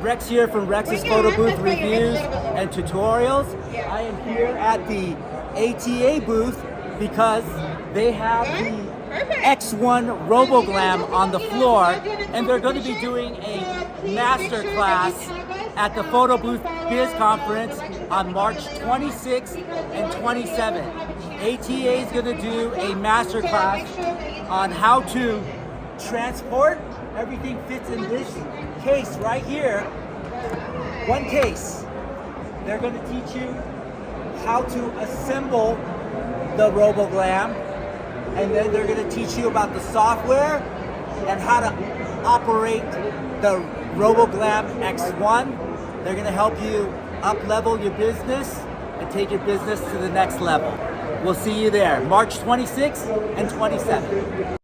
Rex here from Rex's Photo Booth Reviews and Tutorials. I am here at the ATA booth because they have the X1 RoboGlam on the floor, and they're going to be doing a master class at the Photo Booth Biz Conference on March 26th and 27th. ATA is going to do a master class on how to transport. Everything fits in this case right here. One case. They're going to teach you how to assemble the RoboGlam, and then they're going to teach you about the software and how to operate the RoboGlam X1. They're going to help you up-level your business and take your business to the next level. We'll see you there, March 26th and 27th.